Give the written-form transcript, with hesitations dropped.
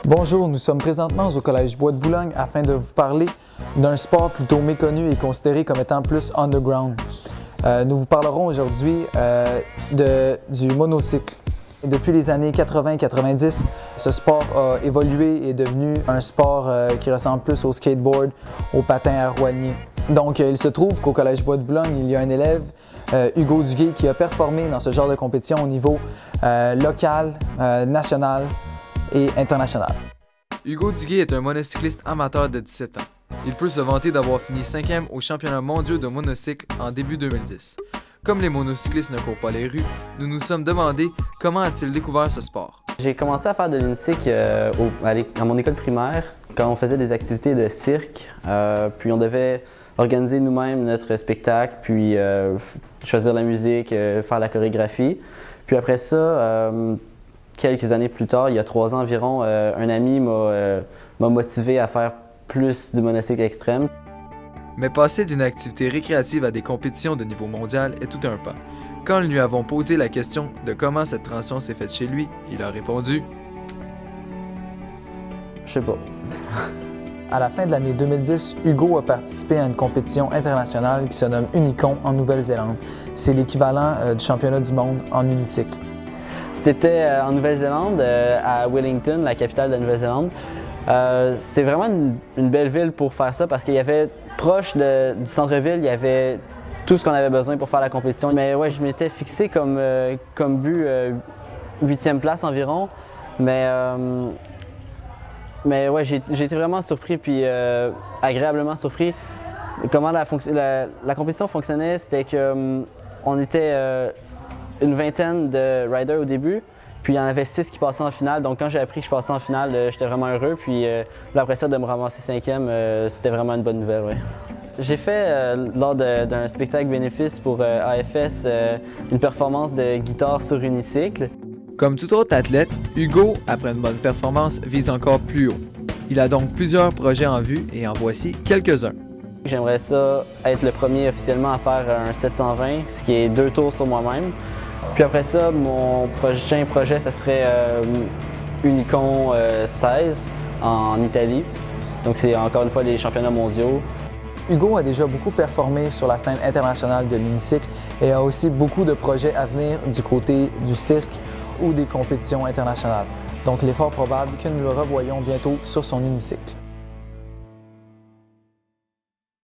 Bonjour, nous sommes présentement au Collège Bois de Boulogne afin de vous parler d'un sport plutôt méconnu et considéré comme étant plus underground. Nous vous parlerons aujourd'hui du monocycle. Depuis les années 80-90, ce sport a évolué et est devenu un sport qui ressemble plus au skateboard, au patin à rouanier. Donc, il se trouve qu'au Collège Bois de Boulogne, il y a un élève, Hugo Duguay, qui a performé dans ce genre de compétition au niveau local, national et international. Hugo Duguay est un monocycliste amateur de 17 ans. Il peut se vanter d'avoir fini 5e aux championnats mondiaux de monocycle en début 2010. Comme les monocyclistes ne courent pas les rues, nous nous sommes demandé comment a-t-il découvert ce sport. J'ai commencé à faire de l'unicycle à mon école primaire quand on faisait des activités de cirque. Puis on devait organiser nous-mêmes notre spectacle, puis choisir la musique, faire la chorégraphie. Puis après ça, quelques années plus tard, il y a 3 ans environ, un ami m'a motivé à faire plus du monocycle extrême. Mais passer d'une activité récréative à des compétitions de niveau mondial est tout un pas. Quand nous lui avons posé la question de comment cette transition s'est faite chez lui, il a répondu « Je sais pas. » À la fin de l'année 2010, Hugo a participé à une compétition internationale qui se nomme Unicon en Nouvelle-Zélande. C'est l'équivalent du championnat du monde en unicycle. C'était en Nouvelle-Zélande, à Wellington, la capitale de la Nouvelle-Zélande. C'est vraiment une belle ville pour faire ça parce qu'il y avait, proche du centre-ville, il y avait tout ce qu'on avait besoin pour faire la compétition. Mais ouais, je m'étais fixé comme but 8e place environ. Mais ouais, j'ai été vraiment surpris puis agréablement surpris. Comment la compétition fonctionnait, c'était qu'on était une vingtaine de riders au début. Puis il y en avait 6 qui passaient en finale, donc quand j'ai appris que je passais en finale, j'étais vraiment heureux. Puis après ça, de me ramasser 5e, c'était vraiment une bonne nouvelle. Ouais. J'ai fait, lors d'un spectacle bénéfice pour AFS, une performance de guitare sur unicycle. Comme tout autre athlète, Hugo, après une bonne performance, vise encore plus haut. Il a donc plusieurs projets en vue et en voici quelques-uns. J'aimerais ça être le premier officiellement à faire un 720, ce qui est 2 tours sur moi-même. Puis après ça, mon prochain projet, ça serait Unicon 16 en Italie. Donc c'est encore une fois les championnats mondiaux. Hugo a déjà beaucoup performé sur la scène internationale de l'unicycle et a aussi beaucoup de projets à venir du côté du cirque ou des compétitions internationales. Donc il est fort probable que nous le revoyions bientôt sur son unicycle.